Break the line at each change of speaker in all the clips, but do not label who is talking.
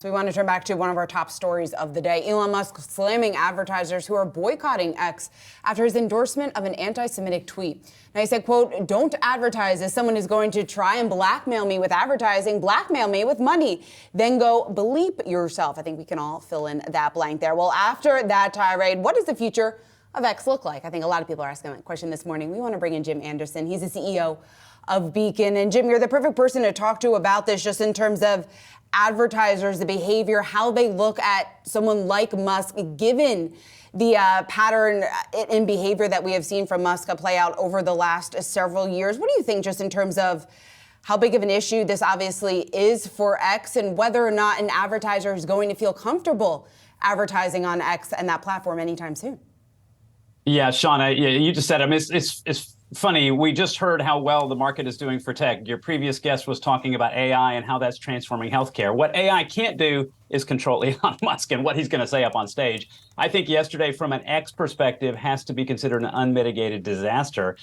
So we want to turn back to one of our top stories of the day. Elon Musk slamming advertisers who are boycotting X after his endorsement of an anti-Semitic tweet. Now he said, quote, "Don't advertise as someone is going to try and blackmail me with advertising, blackmail me with money. Then go bleep yourself." I think we can all fill in that blank there. Well, after that tirade, what does the future of X look like? I think a lot of people are asking that question this morning. We want to bring in Jim Anderson. He's the CEO of Beacon. And Jim, you're the perfect person to talk to about this, just in terms of advertisers, the behavior, how they look at someone like Musk, given the pattern in behavior that we have seen from Musk play out over the last several years. What do you think, just in terms of how big of an issue this obviously is for X, and whether or not an advertiser is going to feel comfortable advertising on X and that platform anytime soon?
Yeah, Sean, you just said, I mean, it's funny. We just heard how well the market is doing for tech. Your previous guest was talking about AI and how that's transforming healthcare. What AI can't do is control Elon Musk and what he's going to say up on stage. I think yesterday, from an X perspective, has to be considered an unmitigated disaster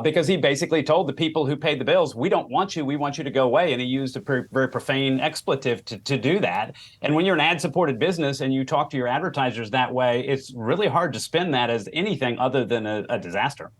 because he basically told the people who paid the bills, "We don't want you. We want you to go away." And he used a very profane expletive to do that. And when you're an ad-supported business and you talk to your advertisers that way, it's really hard to spin that as anything other than a disaster.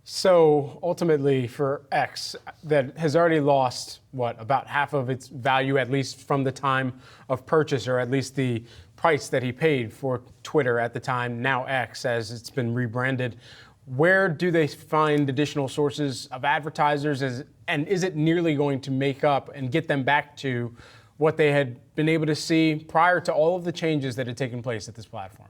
So ultimately for X, that has already lost, about half of its value, at least from the time of purchase, or at least the price that he paid for Twitter at the time, now X, as it's been rebranded. Where do they find additional sources of advertisers, and is it nearly going to make up and get them back to what they had been able to see prior to all of the changes that had taken place at this platform?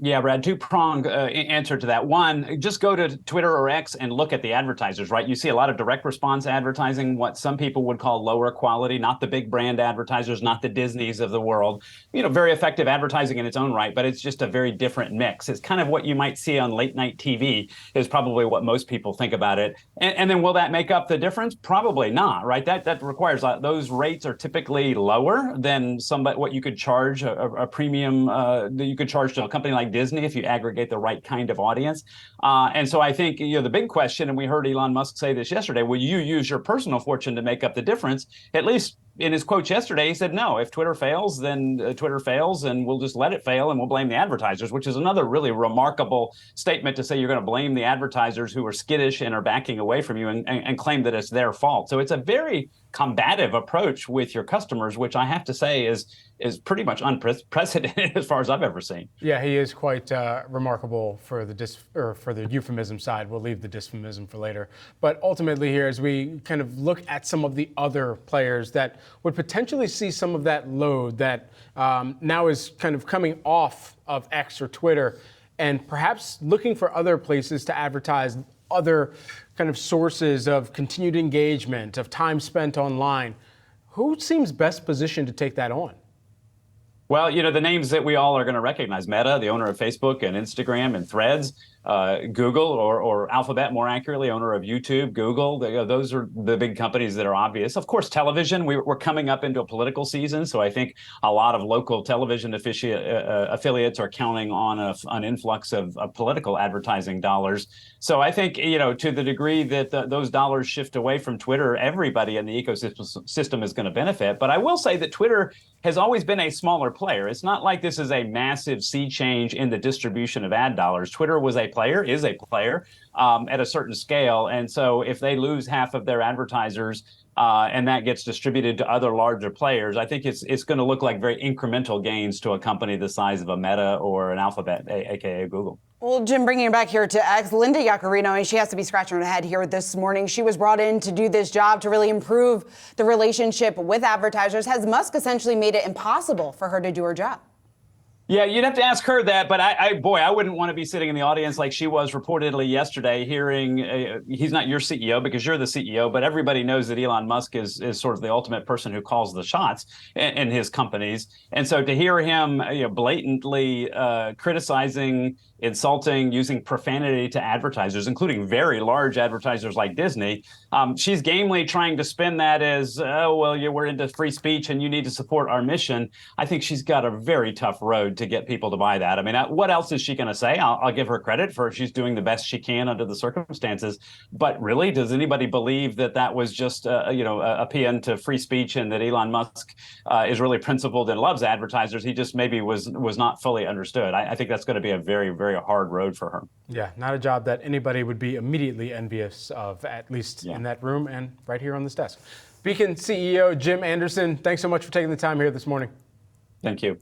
Yeah, Brad, two-pronged answer to that. One, just go to Twitter or X and look at the advertisers, right? You see a lot of direct response advertising, what some people would call lower quality, not the big brand advertisers, not the Disneys of the world. Very effective advertising in its own right, but it's just a very different mix. It's kind of what you might see on late night TV is probably what most people think about it. And then will that make up the difference? Probably not, right? That requires, those rates are typically lower than what you could charge, a premium that you could charge to a company like Disney if you aggregate the right kind of audience. And so I think the big question, and we heard Elon Musk say this yesterday, will you use your personal fortune to make up the difference? At least in his quotes yesterday, he said, no, if Twitter fails, then Twitter fails, and we'll just let it fail and we'll blame the advertisers, which is another really remarkable statement to say you're going to blame the advertisers who are skittish and are backing away from you and claim that it's their fault. So it's a very combative approach with your customers, which I have to say is pretty much unprecedented as far as I've ever seen.
Yeah, he is quite remarkable for the euphemism side. We'll leave the dysphemism for later. But ultimately here, as we kind of look at some of the other players that would potentially see some of that load that now is kind of coming off of X or Twitter, and perhaps looking for other places to advertise, other kind of sources of continued engagement, of time spent online, who seems best positioned to take that on?
Well, the names that we all are going to recognize: Meta, the owner of Facebook and Instagram and Threads, Google, or Alphabet, more accurately, owner of YouTube, Google. Those are the big companies that are obvious. Of course, television. We're coming up into a political season, so I think a lot of local television affiliates are counting on an influx of political advertising dollars. So I think, to the degree that those dollars shift away from Twitter, everybody in the ecosystem is going to benefit. But I will say that Twitter has always been a smaller player. It's not like this is a massive sea change in the distribution of ad dollars. Twitter is a player at a certain scale. And so if they lose half of their advertisers and that gets distributed to other larger players, I think it's going to look like very incremental gains to a company the size of a Meta or an Alphabet, aka Google.
Well, Jim, bringing it back here to X, Linda Yaccarino, and she has to be scratching her head here this morning. She was brought in to do this job to really improve the relationship with advertisers. Has Musk essentially made it impossible for her to do her job?
Yeah, you'd have to ask her that, but I wouldn't want to be sitting in the audience like she was reportedly yesterday, hearing he's not your CEO because you're the CEO, but everybody knows that Elon Musk is sort of the ultimate person who calls the shots in his companies. And so to hear him blatantly criticizing, insulting, using profanity to advertisers, including very large advertisers like Disney, she's gamely trying to spin that as, we're into free speech and you need to support our mission. I think she's got a very tough road to get people to buy that. I mean, what else is she going to say? I'll give her credit for she's doing the best she can under the circumstances. But really, does anybody believe that that was just a paean to free speech and that Elon Musk is really principled and loves advertisers? He just maybe was not fully understood. I think that's going to be a very, very hard road for her.
Yeah, not a job that anybody would be immediately envious of, at least in that room and right here on this desk. Beacon CEO Jim Anderson, thanks so much for taking the time here this morning.
Thank you.